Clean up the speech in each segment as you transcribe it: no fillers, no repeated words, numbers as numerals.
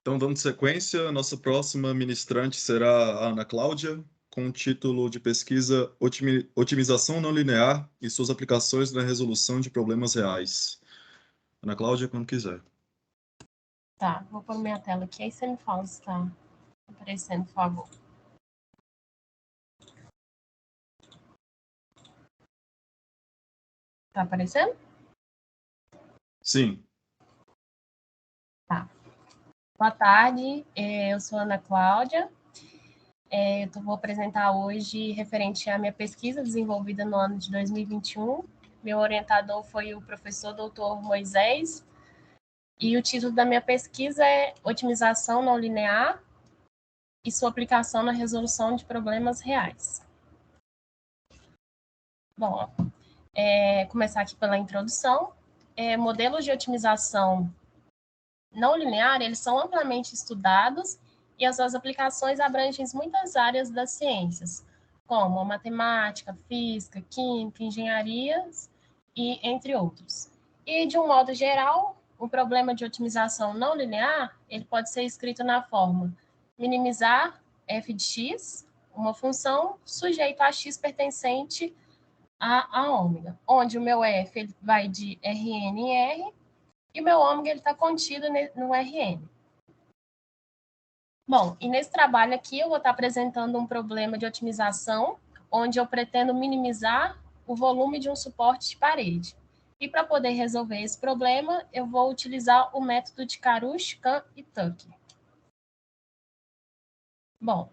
Então, dando sequência, nossa próxima ministrante será a Ana Cláudia, com o título de pesquisa Otimização não linear e suas aplicações na resolução de problemas reais. Ana Cláudia, quando quiser. Tá, vou pôr minha tela aqui, aí você me fala se tá aparecendo, por favor. Tá aparecendo? Sim. Tá. Boa tarde, eu sou Ana Cláudia. Eu vou apresentar hoje referente à minha pesquisa desenvolvida no ano de 2021. Meu orientador foi o professor Dr. Moisés, e o título da minha pesquisa é Otimização não linear e sua aplicação na resolução de problemas reais. Bom, começar aqui pela introdução. Modelos de otimização não linear, eles são amplamente estudados e as suas aplicações abrangem muitas áreas das ciências, como a matemática, física, química, engenharias e entre outros. E, de um modo geral, o problema de otimização não linear, ele pode ser escrito na forma minimizar f de x, uma função sujeita a x pertencente a ômega, onde o meu f ele vai de Rn em R, e o meu ômega está contido no Rn. Bom, e nesse trabalho aqui eu vou estar apresentando um problema de otimização, onde eu pretendo minimizar o volume de um suporte de parede. E para poder resolver esse problema, eu vou utilizar o método de Karush, Kahn e Tucker. Bom,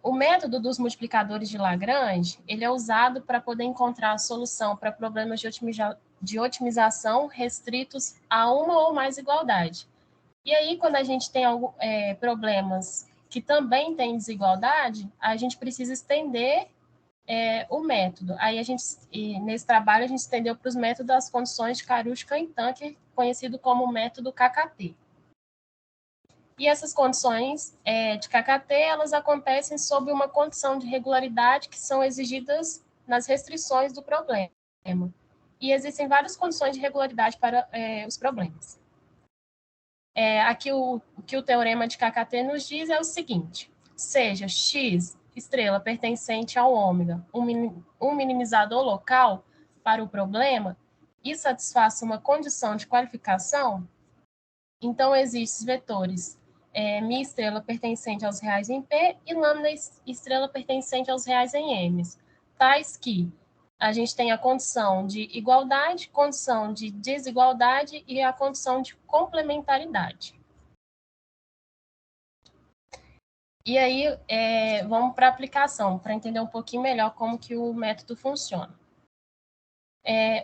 o método dos multiplicadores de Lagrange, ele é usado para poder encontrar a solução para problemas de otimização restritos a uma ou mais igualdade. E aí, quando a gente tem problemas que também têm desigualdade, a gente precisa estender o método. Aí nesse trabalho, a gente estendeu para os métodos das condições de Karush, Kahn e Tucker, conhecido como método KKT. E essas condições de KKT, elas acontecem sob uma condição de regularidade que são exigidas nas restrições do problema. E existem várias condições de regularidade para os problemas. Aqui o que o teorema de KKT nos diz é o seguinte: seja x estrela pertencente ao ômega um minimizador local para o problema e satisfaça uma condição de qualificação, então existem os vetores mi estrela pertencente aos reais em P e lambda estrela pertencente aos reais em M, tais que a gente tem a condição de igualdade, condição de desigualdade e a condição de complementaridade. E aí, vamos para a aplicação, para entender um pouquinho melhor como que o método funciona.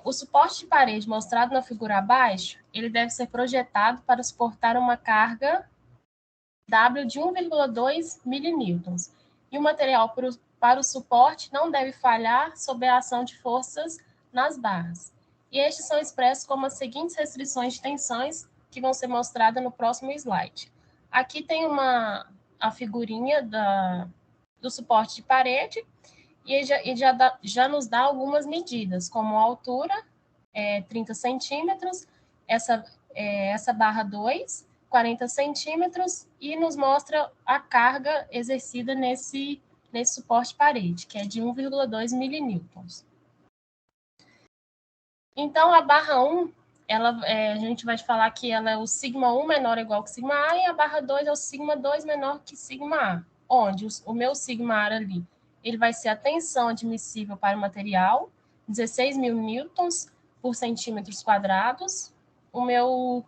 O suporte de parede mostrado na figura abaixo, ele deve ser projetado para suportar uma carga W de 1,2 milинewtons. E o material para o suporte não deve falhar sob a ação de forças nas barras. E estes são expressos como as seguintes restrições de tensões que vão ser mostradas no próximo slide. Aqui tem a figurinha do suporte de parede e já nos dá algumas medidas, como a altura, 30 centímetros, essa barra 2, 40 centímetros, e nos mostra a carga exercida nesse suporte de parede, que é de 1,2 milinewtons. Então, a barra 1, a gente vai falar que ela é o sigma 1 menor ou igual que sigma A, e a barra 2 é o sigma 2 menor que sigma A, onde o meu sigma A ali, ele vai ser a tensão admissível para o material, 16.000 newtons por centímetros quadrados. O meu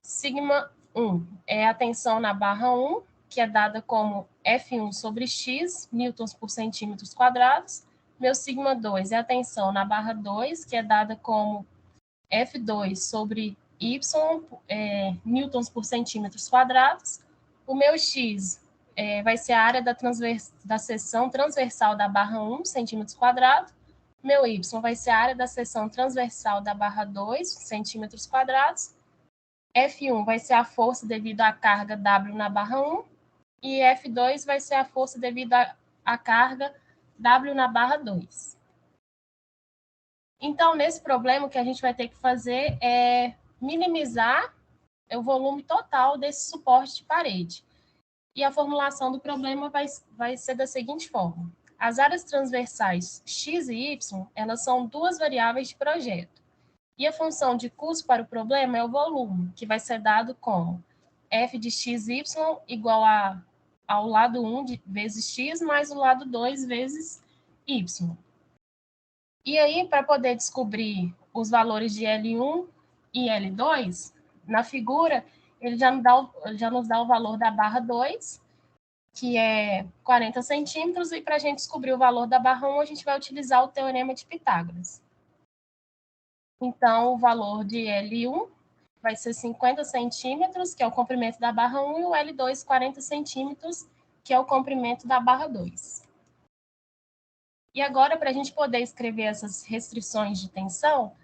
sigma 1 é a tensão na barra 1, que é dada como F1 sobre X, newtons por centímetros quadrados. Meu sigma 2 é a tensão na barra 2, que é dada como F2 sobre Y, newtons por centímetros quadrados. O meu X vai ser a área da seção transversal da barra 1, centímetros quadrados. Meu Y vai ser a área da seção transversal da barra 2, centímetros quadrados. F1 vai ser a força devido à carga W na barra 1, e F2 vai ser a força devido à carga W na barra 2. Então, nesse problema, o que a gente vai ter que fazer é minimizar o volume total desse suporte de parede. E a formulação do problema vai ser da seguinte forma. As áreas transversais x e y, elas são duas variáveis de projeto. E a função de custo para o problema é o volume, que vai ser dado como f de xy igual ao lado 1 vezes x mais o lado 2 vezes y. E aí, para poder descobrir os valores de L1 e L2, na figura, ele já nos dá o valor da barra 2, que é 40 centímetros, e para a gente descobrir o valor da barra 1, a gente vai utilizar o teorema de Pitágoras. Então, o valor de L1 vai ser 50 centímetros, que é o comprimento da barra 1, e o L2, 40 centímetros, que é o comprimento da barra 2. E agora, para a gente poder escrever essas restrições de tensão,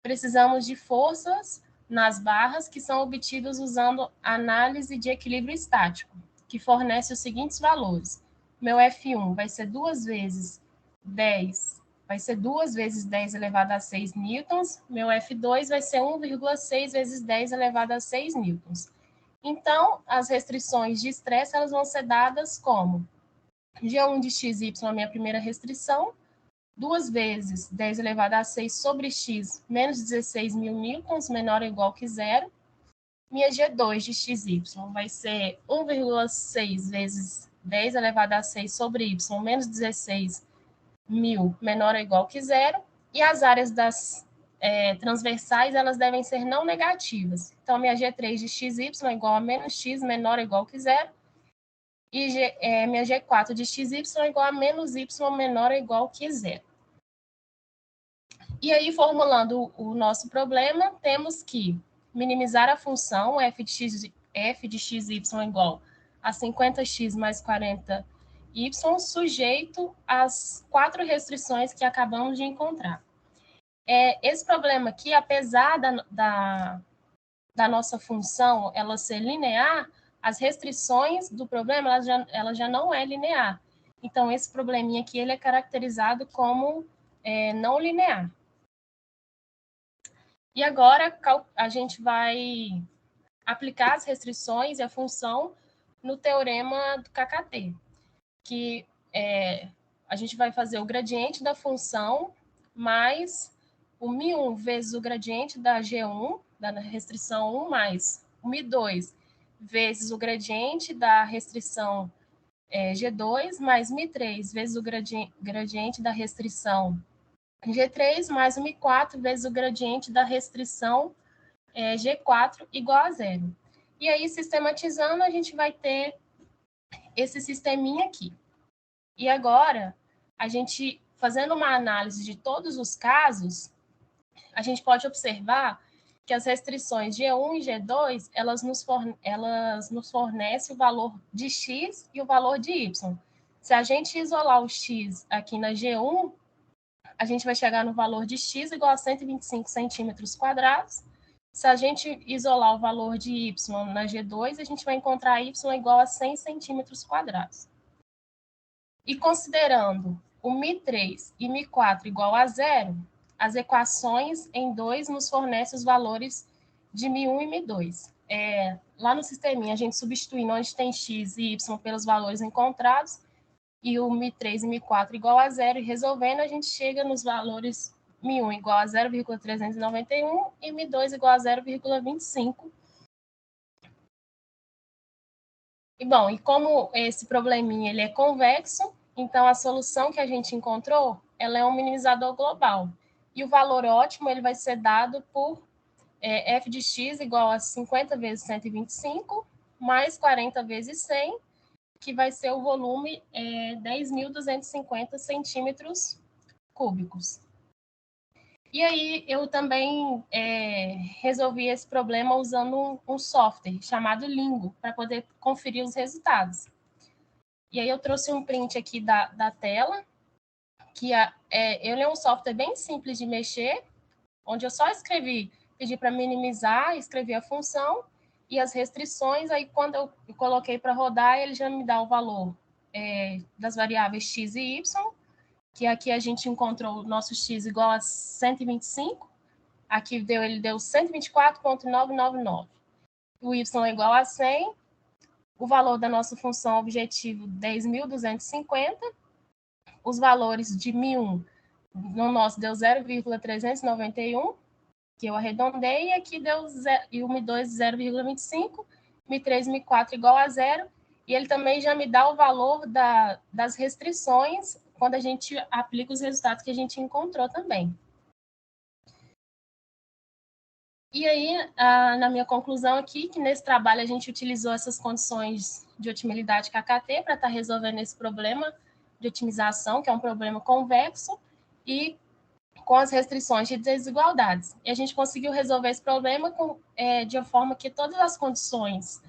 precisamos de forças nas barras que são obtidas usando análise de equilíbrio estático, que fornece os seguintes valores. Meu F1 vai ser 2 vezes 10, vai ser 2 vezes 10 elevado a 6 newtons. Meu F2 vai ser 1,6 vezes 10 elevado a 6 newtons. Então, as restrições de estresse elas vão ser dadas como G1 de XY, a minha primeira restrição, 2 vezes 10 elevado a 6 sobre x menos 16.000 newtons, menor ou igual que zero. Minha G2 de XY vai ser 1,6 vezes 10 elevado a 6 sobre y menos 16.000, menor ou igual que zero. E as áreas das transversais, elas devem ser não negativas. Então, minha G3 de XY é igual a menos x, menor ou igual que zero. E minha G4 de XY é igual a menos y, menor ou igual que zero. E aí, formulando o nosso problema, temos que minimizar a função f de xy igual a 50x mais 40y, sujeito às 4 restrições que acabamos de encontrar. Esse problema aqui, apesar da nossa função ela ser linear, as restrições do problema ela já não é linear. Então, esse probleminha aqui ele é caracterizado como não linear. E agora a gente vai aplicar as restrições e a função no teorema do KKT, que a gente vai fazer o gradiente da função mais o μ1 vezes o gradiente da G1, da restrição 1, mais o μ2 vezes o gradiente da restrição G2, mais μ3 vezes o gradiente da restrição G3, mais o μ4 vezes o gradiente da restrição G4 igual a zero. E aí, sistematizando, a gente vai ter esse sisteminha aqui. E agora, a gente, fazendo uma análise de todos os casos, a gente pode observar que as restrições G1 e G2, elas nos fornecem o valor de x e o valor de y. Se a gente isolar o x aqui na G1, a gente vai chegar no valor de x igual a 125 centímetros quadrados. Se a gente isolar o valor de y na G2, a gente vai encontrar y igual a 100 centímetros quadrados. E considerando o μ3 e μ4 igual a zero, as equações em 2 nos fornecem os valores de μ1 e μ2. Lá no sisteminha, a gente substitui onde tem x e y pelos valores encontrados, e o μ3 e μ4 igual a zero, e resolvendo, a gente chega nos valores μ1 igual a 0,391 e μ2 igual a 0,25. E como esse probleminha ele é convexo, então a solução que a gente encontrou, ela é um minimizador global. E o valor ótimo ele vai ser dado por f de x igual a 50 vezes 125, mais 40 vezes 100, que vai ser o volume 10.250 centímetros cúbicos. E aí, eu também resolvi esse problema usando um software chamado Lingo, para poder conferir os resultados. E aí, eu trouxe um print aqui da tela, que ele é um software bem simples de mexer, onde eu só pedi para minimizar, escrevi a função, e as restrições, aí quando eu coloquei para rodar, ele já me dá o valor das variáveis x e y, que aqui a gente encontrou o nosso x igual a 125, aqui ele deu 124,999. o y é igual a 100, o valor da nossa função objetivo 10.250, os valores de μ1 no nosso deu 0,391, que eu arredondei, e aqui deu e o μ2 0,25, μ3 e μ4 igual a 0, e ele também já me dá o valor das restrições quando a gente aplica os resultados que a gente encontrou também. E aí, na minha conclusão aqui, que nesse trabalho a gente utilizou essas condições de otimilidade KKT para estar resolvendo esse problema de otimização, que é um problema convexo, e com as restrições de desigualdades. E a gente conseguiu resolver esse problema de uma forma que todas as condições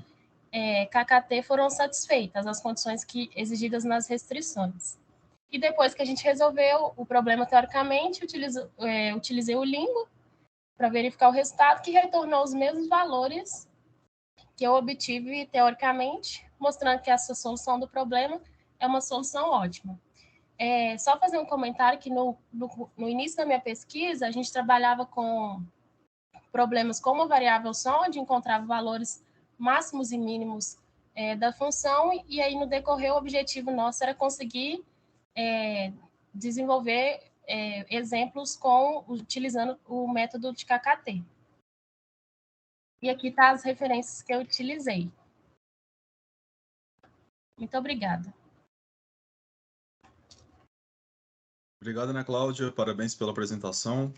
KKT foram satisfeitas, as condições exigidas nas restrições. E depois que a gente resolveu o problema teoricamente, utilizei o limbo para verificar o resultado, que retornou os mesmos valores que eu obtive teoricamente, mostrando que essa solução do problema é uma solução ótima. Só fazer um comentário que no início da minha pesquisa, a gente trabalhava com problemas como a variável só, onde encontrava valores máximos e mínimos da função, e aí no decorrer o objetivo nosso era conseguir desenvolver exemplos utilizando o método de KKT. E aqui tá as referências que eu utilizei. Muito obrigada. Obrigado, Ana Cláudia. Parabéns pela apresentação.